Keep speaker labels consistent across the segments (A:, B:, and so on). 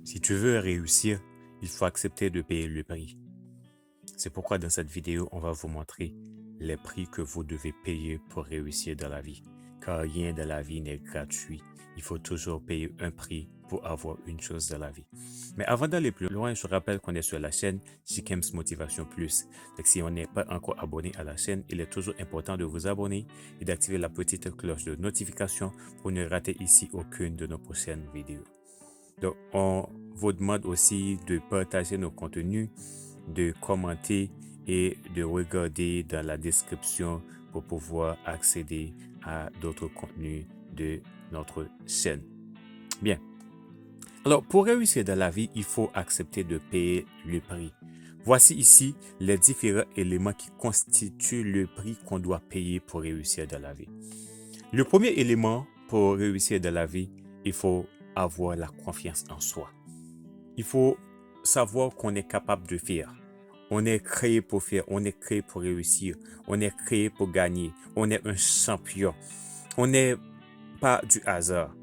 A: Si tu veux réussir, il faut accepter de payer le prix. C'est pourquoi dans cette vidéo, on va vous montrer les prix que vous devez payer pour réussir dans la vie. Car rien dans la vie n'est gratuit. Il faut toujours payer un prix pour avoir une chose dans la vie. Mais avant d'aller plus loin, je rappelle qu'on est sur la chaîne Chikems Motivation Plus. Donc si on n'est pas encore abonné à la chaîne, il est toujours important de vous abonner et d'activer la petite cloche de notification pour ne rater ici aucune de nos prochaines vidéos. Donc, on vous demande aussi de partager nos contenus, de commenter et de regarder dans la description pour pouvoir accéder à d'autres contenus de notre chaîne. Bien. Alors, pour réussir dans la vie, il faut accepter de payer le prix. Voici ici les différents éléments qui constituent le prix qu'on doit payer pour réussir dans la vie. Le premier élément pour réussir dans la vie, il faut avoir la confiance en soi. Il faut savoir qu'on est capable de faire. On est créé pour faire, on est créé pour réussir, on est créé pour gagner, on est un champion. On n'est pas du hasard.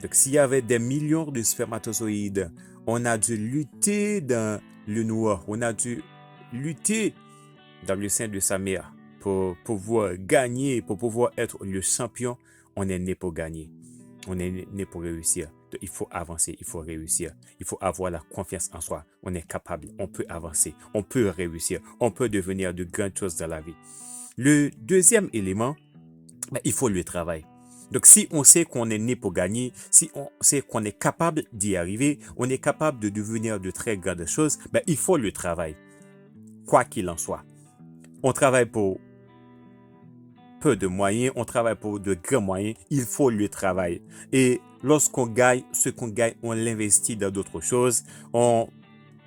A: Donc, s'il y avait des millions de spermatozoïdes, on a dû lutter dans le noir, on a dû lutter dans le sein de sa mère pour pouvoir gagner, pour pouvoir être le champion. On est né pour gagner, on est né pour réussir. Donc, il faut avancer, il faut réussir, il faut avoir la confiance en soi. On est capable, on peut avancer, on peut réussir, on peut devenir de grandes choses dans la vie. Le deuxième élément, il faut le travail. Donc, si on sait qu'on est né pour gagner, si on sait qu'on est capable d'y arriver, on est capable de devenir de très grandes choses, il faut le travail, quoi qu'il en soit. On travaille pour peu de moyens, on travaille pour de grands moyens, il faut le travail. Et lorsqu'on gagne, ce qu'on gagne, on l'investit dans d'autres choses, on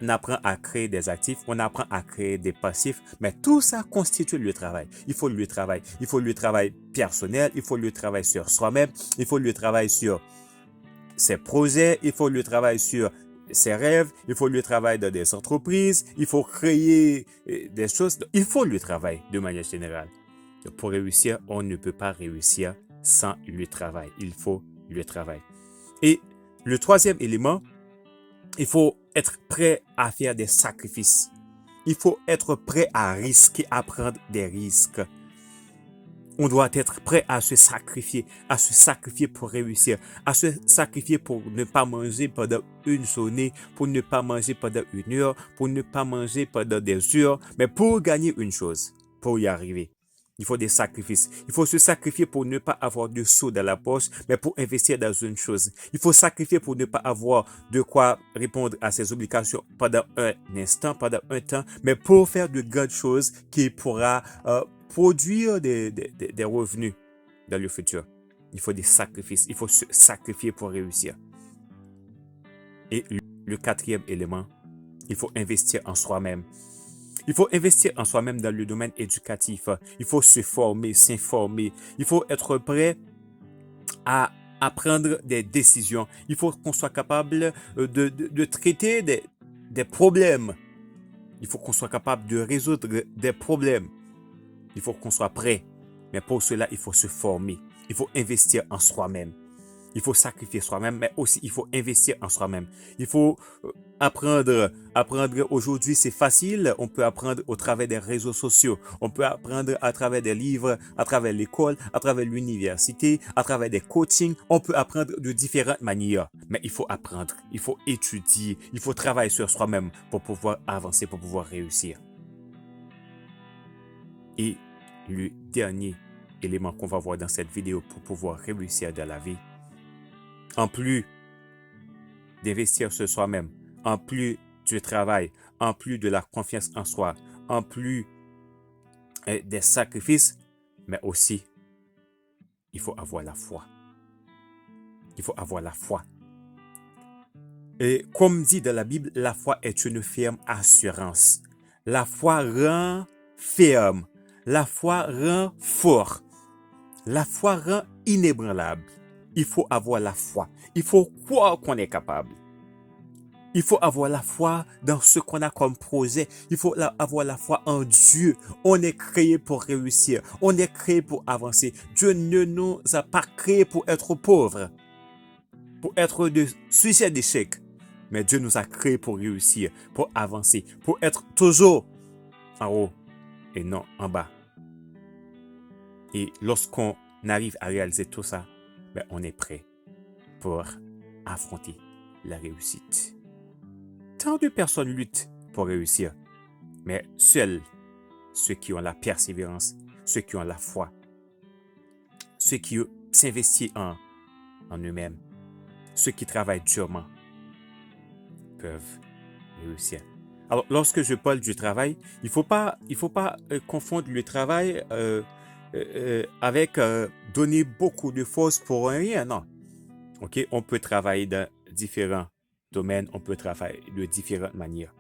A: apprend à créer des actifs, on apprend à créer des passifs, mais tout ça constitue le travail. Il faut le travail. Il faut le travail personnel, il faut le travail sur soi-même, il faut le travail sur ses projets, il faut le travail sur ses rêves, il faut le travail dans des entreprises, il faut créer des choses. Il faut le travail de manière générale. Pour réussir, on ne peut pas réussir sans le travail. Il faut le travail. Et le troisième élément, il faut être prêt à faire des sacrifices. Il faut être prêt à risquer, à prendre des risques. On doit être prêt à se sacrifier pour réussir, à se sacrifier pour ne pas manger pendant une journée, pour ne pas manger pendant une heure, pour ne pas manger pendant des heures, mais pour gagner une chose, pour y arriver. Il faut des sacrifices. Il faut se sacrifier pour ne pas avoir de sous dans la poche, mais pour investir dans une chose. Il faut sacrifier pour ne pas avoir de quoi répondre à ses obligations pendant un instant, pendant un temps, mais pour faire de grandes choses qui pourra produire des revenus dans le futur. Il faut des sacrifices. Il faut se sacrifier pour réussir. Et le quatrième élément, il faut investir en soi-même. Il faut investir en soi-même dans le domaine éducatif. Il faut se former, s'informer. Il faut être prêt à prendre des décisions. Il faut qu'on soit capable de traiter des problèmes. Il faut qu'on soit capable de résoudre des problèmes. Il faut qu'on soit prêt. Mais pour cela, il faut se former. Il faut investir en soi-même. Il faut sacrifier soi-même, mais aussi il faut investir en soi-même. Il faut apprendre. Apprendre aujourd'hui, c'est facile. On peut apprendre au travers des réseaux sociaux. On peut apprendre à travers des livres, à travers l'école, à travers l'université, à travers des coachings. On peut apprendre de différentes manières. Mais il faut apprendre. Il faut étudier. Il faut travailler sur soi-même pour pouvoir avancer, pour pouvoir réussir. Et le dernier élément qu'on va voir dans cette vidéo pour pouvoir réussir dans la vie, en plus d'investir sur soi-même, en plus du travail, en plus de la confiance en soi, en plus des sacrifices, mais aussi, il faut avoir la foi. Il faut avoir la foi. Et comme dit dans la Bible, la foi est une ferme assurance. La foi rend ferme. La foi rend fort. La foi rend inébranlable. Il faut avoir la foi. Il faut croire qu'on est capable. Il faut avoir la foi dans ce qu'on a comme projet. Il faut avoir la foi en Dieu. On est créé pour réussir. On est créé pour avancer. Dieu ne nous a pas créés pour être pauvres, pour être de sujet d'échec. Mais Dieu nous a créés pour réussir, pour avancer, pour être toujours en haut et non en bas. Et lorsqu'on arrive à réaliser tout ça, ben, on est prêt pour affronter la réussite. Tant de personnes luttent pour réussir, mais seuls ceux qui ont la persévérance, ceux qui ont la foi, ceux qui s'investissent en eux-mêmes, ceux qui travaillent durement peuvent réussir. Alors, lorsque je parle du travail, il faut pas confondre le travail avec donner beaucoup de force pour rien, non. OK, on peut travailler dans différents domaines, on peut travailler de différentes manières.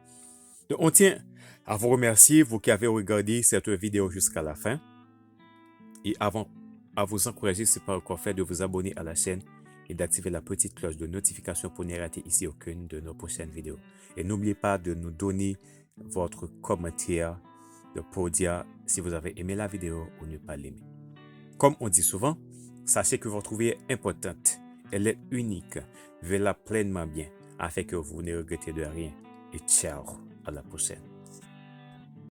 A: Donc, on tient à vous remercier, vous qui avez regardé cette vidéo jusqu'à la fin. Et avant, à vous encourager, si ce n'est pas encore fait, de vous abonner à la chaîne et d'activer la petite cloche de notification pour ne rater ici aucune de nos prochaines vidéos. Et n'oubliez pas de nous donner votre commentaire pour dire si vous avez aimé la vidéo ou ne pas l'aimer. Comme on dit souvent, sachez que votre vie est importante. Elle est unique. Vivez-la pleinement bien afin que vous ne regrettez de rien. Et ciao, à la prochaine.